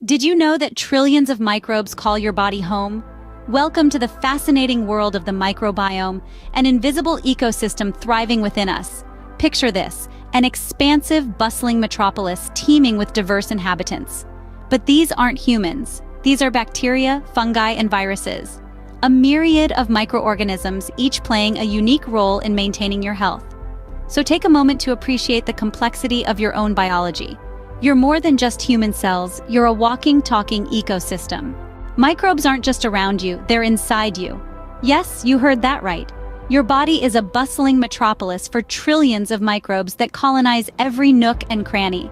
Did you know that trillions of microbes call your body home? Welcome to the fascinating world of the microbiome, an invisible ecosystem thriving within us. Picture this, an expansive, bustling metropolis teeming with diverse inhabitants. But these aren't humans. These are bacteria, fungi, and viruses. A myriad of microorganisms, each playing a unique role in maintaining your health. So take a moment to appreciate the complexity of your own biology. You're more than just human cells, you're a walking, talking ecosystem. Microbes aren't just around you, they're inside you. Yes, you heard that right. Your body is a bustling metropolis for trillions of microbes that colonize every nook and cranny.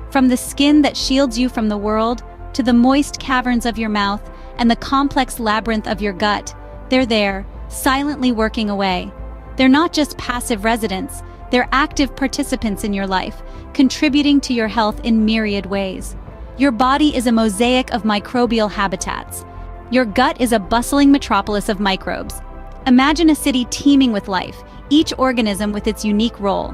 From the skin that shields you from the world, to the moist caverns of your mouth, and the complex labyrinth of your gut, they're there, silently working away. They're not just passive residents, they're active participants in your life, contributing to your health in myriad ways. Your body is a mosaic of microbial habitats. Your gut is a bustling metropolis of microbes. Imagine a city teeming with life, each organism with its unique role.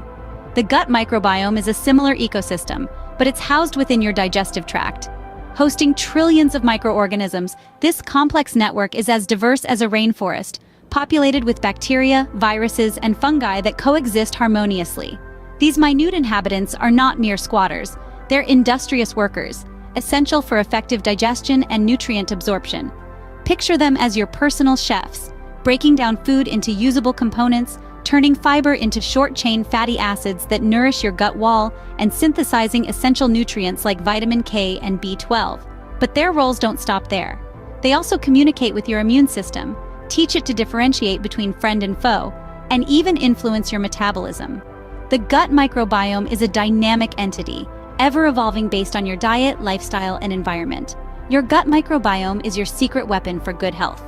The gut microbiome is a similar ecosystem, but it's housed within your digestive tract. Hosting trillions of microorganisms, this complex network is as diverse as a rainforest, populated with bacteria, viruses, and fungi that coexist harmoniously. These minute inhabitants are not mere squatters. They're industrious workers, essential for effective digestion and nutrient absorption. Picture them as your personal chefs, breaking down food into usable components, turning fiber into short-chain fatty acids that nourish your gut wall, and synthesizing essential nutrients like vitamin K and B12. But their roles don't stop there. They also communicate with your immune system, teach it to differentiate between friend and foe, and even influence your metabolism. The gut microbiome is a dynamic entity, ever-evolving based on your diet, lifestyle, and environment. Your gut microbiome is your secret weapon for good health.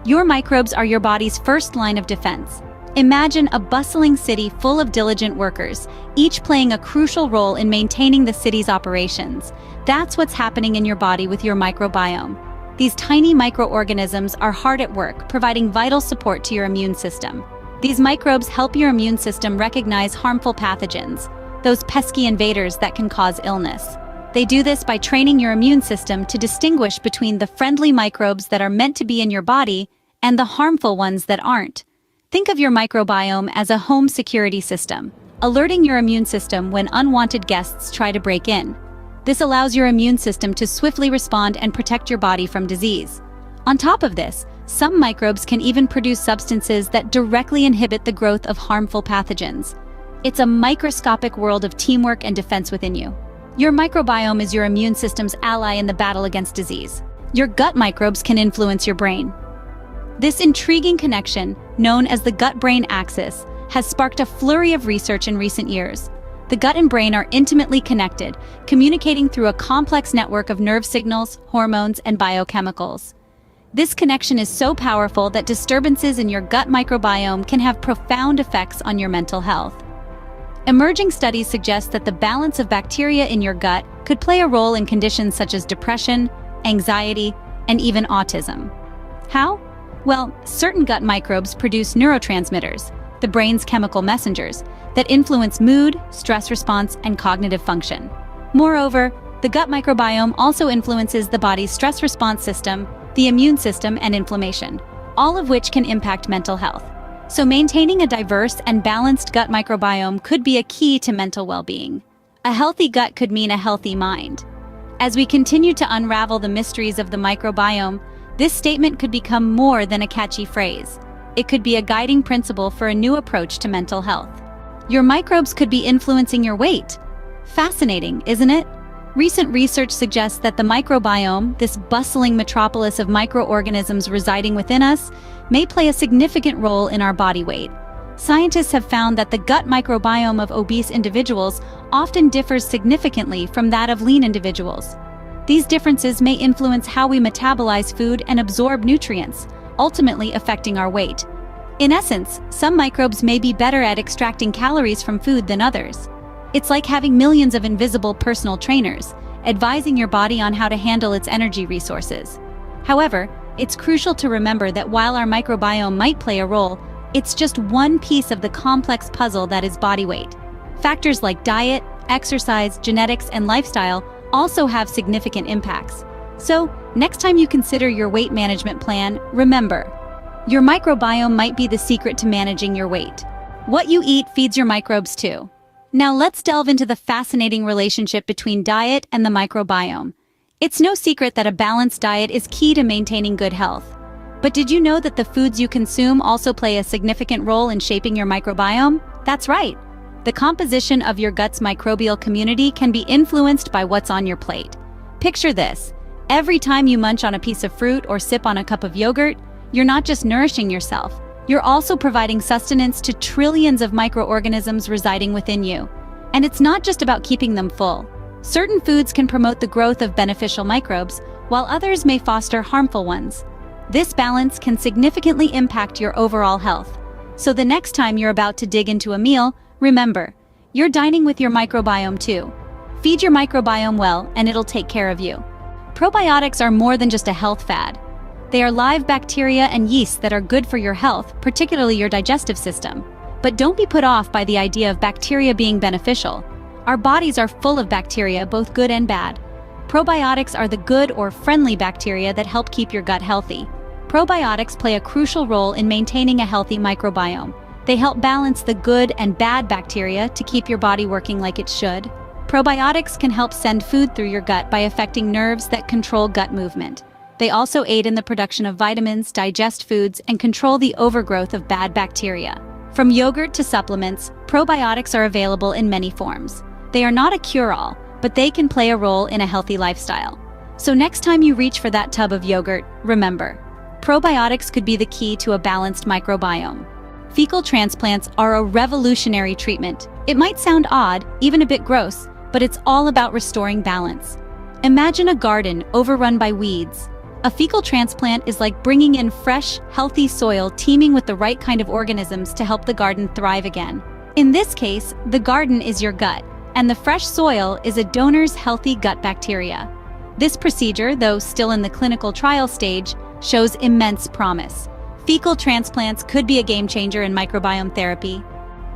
Your microbes are your body's first line of defense. Imagine a bustling city full of diligent workers, each playing a crucial role in maintaining the city's operations. That's what's happening in your body with your microbiome. These tiny microorganisms are hard at work, providing vital support to your immune system. These microbes help your immune system recognize harmful pathogens, those pesky invaders that can cause illness. They do this by training your immune system to distinguish between the friendly microbes that are meant to be in your body and the harmful ones that aren't. Think of your microbiome as a home security system, alerting your immune system when unwanted guests try to break in. This allows your immune system to swiftly respond and protect your body from disease. On top of this, some microbes can even produce substances that directly inhibit the growth of harmful pathogens. It's a microscopic world of teamwork and defense within you. Your microbiome is your immune system's ally in the battle against disease. Your gut microbes can influence your brain. This intriguing connection, known as the gut-brain axis, has sparked a flurry of research in recent years. The gut and brain are intimately connected, communicating through a complex network of nerve signals, hormones, and biochemicals. This connection is so powerful that disturbances in your gut microbiome can have profound effects on your mental health. Emerging studies suggest that the balance of bacteria in your gut could play a role in conditions such as depression, anxiety, and even autism. How? Well, certain gut microbes produce neurotransmitters, the brain's chemical messengers, that influence mood, stress response, and cognitive function. Moreover, the gut microbiome also influences the body's stress response system, the immune system, and inflammation, all of which can impact mental health. So maintaining a diverse and balanced gut microbiome could be a key to mental well-being. A healthy gut could mean a healthy mind. As we continue to unravel the mysteries of the microbiome, this statement could become more than a catchy phrase. It could be a guiding principle for a new approach to mental health. Your microbes could be influencing your weight. Fascinating, isn't it? Recent research suggests that the microbiome, this bustling metropolis of microorganisms residing within us, may play a significant role in our body weight. Scientists have found that the gut microbiome of obese individuals often differs significantly from that of lean individuals. These differences may influence how we metabolize food and absorb nutrients, ultimately affecting our weight. In essence, some microbes may be better at extracting calories from food than others. It's like having millions of invisible personal trainers, advising your body on how to handle its energy resources. However, it's crucial to remember that while our microbiome might play a role, it's just one piece of the complex puzzle that is body weight. Factors like diet, exercise, genetics, and lifestyle also have significant impacts. So, next time you consider your weight management plan, remember, your microbiome might be the secret to managing your weight. What you eat feeds your microbes too. Now let's delve into the fascinating relationship between diet and the microbiome. It's no secret that a balanced diet is key to maintaining good health. But did you know that the foods you consume also play a significant role in shaping your microbiome? That's right. The composition of your gut's microbial community can be influenced by what's on your plate. Picture this. Every time you munch on a piece of fruit or sip on a cup of yogurt, you're not just nourishing yourself, you're also providing sustenance to trillions of microorganisms residing within you. And it's not just about keeping them full. Certain foods can promote the growth of beneficial microbes, while others may foster harmful ones. This balance can significantly impact your overall health. So the next time you're about to dig into a meal, remember, you're dining with your microbiome too. Feed your microbiome well, and it'll take care of you. Probiotics are more than just a health fad. They are live bacteria and yeasts that are good for your health, particularly your digestive system. But don't be put off by the idea of bacteria being beneficial. Our bodies are full of bacteria, both good and bad. Probiotics are the good or friendly bacteria that help keep your gut healthy. Probiotics play a crucial role in maintaining a healthy microbiome. They help balance the good and bad bacteria to keep your body working like it should. Probiotics can help send food through your gut by affecting nerves that control gut movement. They also aid in the production of vitamins, digest foods, and control the overgrowth of bad bacteria. From yogurt to supplements, probiotics are available in many forms. They are not a cure-all, but they can play a role in a healthy lifestyle. So next time you reach for that tub of yogurt, remember, probiotics could be the key to a balanced microbiome. Fecal transplants are a revolutionary treatment. It might sound odd, even a bit gross, but it's all about restoring balance. Imagine a garden overrun by weeds. A fecal transplant is like bringing in fresh, healthy soil teeming with the right kind of organisms to help the garden thrive again. In this case, the garden is your gut, and the fresh soil is a donor's healthy gut bacteria. This procedure, though still in the clinical trial stage, shows immense promise. Fecal transplants could be a game changer in microbiome therapy.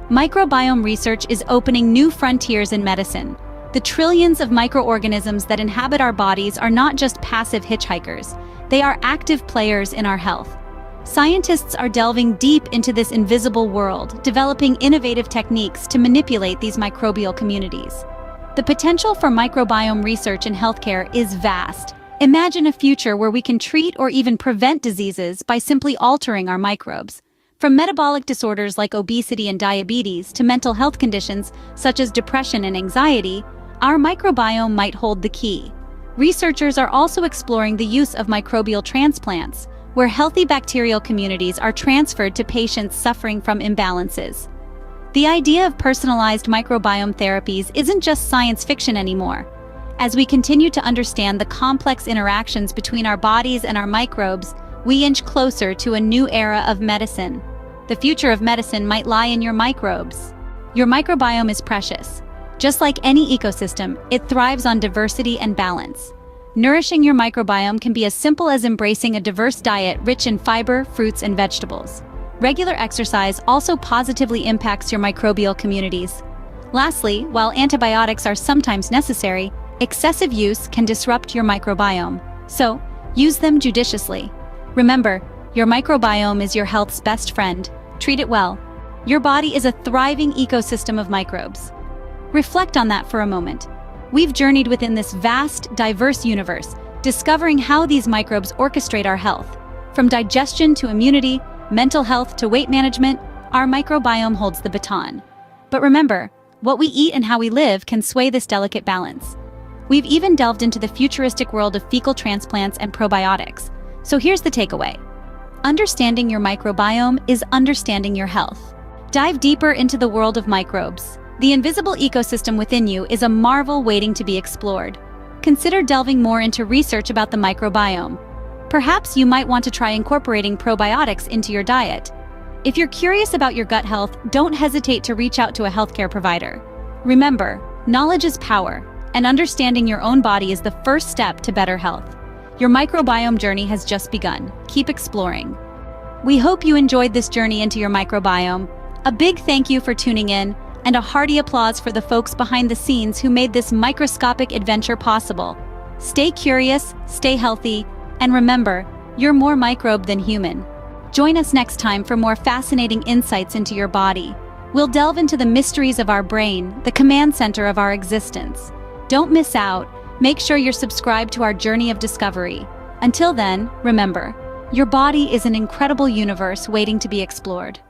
Microbiome research is opening new frontiers in medicine. The trillions of microorganisms that inhabit our bodies are not just passive hitchhikers. They are active players in our health. Scientists are delving deep into this invisible world, developing innovative techniques to manipulate these microbial communities. The potential for microbiome research in healthcare is vast. Imagine a future where we can treat or even prevent diseases by simply altering our microbes. From metabolic disorders like obesity and diabetes to mental health conditions such as depression and anxiety, our microbiome might hold the key. Researchers are also exploring the use of microbial transplants, where healthy bacterial communities are transferred to patients suffering from imbalances. The idea of personalized microbiome therapies isn't just science fiction anymore. As we continue to understand the complex interactions between our bodies and our microbes, we inch closer to a new era of medicine. The future of medicine might lie in your microbes. Your microbiome is precious. Just like any ecosystem, it thrives on diversity and balance. Nourishing your microbiome can be as simple as embracing a diverse diet rich in fiber, fruits, and vegetables. Regular exercise also positively impacts your microbial communities. Lastly, while antibiotics are sometimes necessary, excessive use can disrupt your microbiome. So, use them judiciously. Remember, your microbiome is your health's best friend. Treat it well. Your body is a thriving ecosystem of microbes. Reflect on that for a moment. We've journeyed within this vast, diverse universe, discovering how these microbes orchestrate our health. From digestion to immunity, mental health to weight management, our microbiome holds the baton. But remember, what we eat and how we live can sway this delicate balance. We've even delved into the futuristic world of fecal transplants and probiotics. So here's the takeaway. Understanding your microbiome is understanding your health. Dive deeper into the world of microbes. The invisible ecosystem within you is a marvel waiting to be explored. Consider delving more into research about the microbiome. Perhaps you might want to try incorporating probiotics into your diet. If you're curious about your gut health, don't hesitate to reach out to a healthcare provider. Remember, knowledge is power, and understanding your own body is the first step to better health. Your microbiome journey has just begun. Keep exploring. We hope you enjoyed this journey into your microbiome. A big thank you for tuning in, and a hearty applause for the folks behind the scenes who made this microscopic adventure possible. Stay curious, stay healthy, and remember, you're more microbe than human. Join us next time for more fascinating insights into your body. We'll delve into the mysteries of our brain, the command center of our existence. Don't miss out. Make sure you're subscribed to our journey of discovery. Until then, remember, your body is an incredible universe waiting to be explored.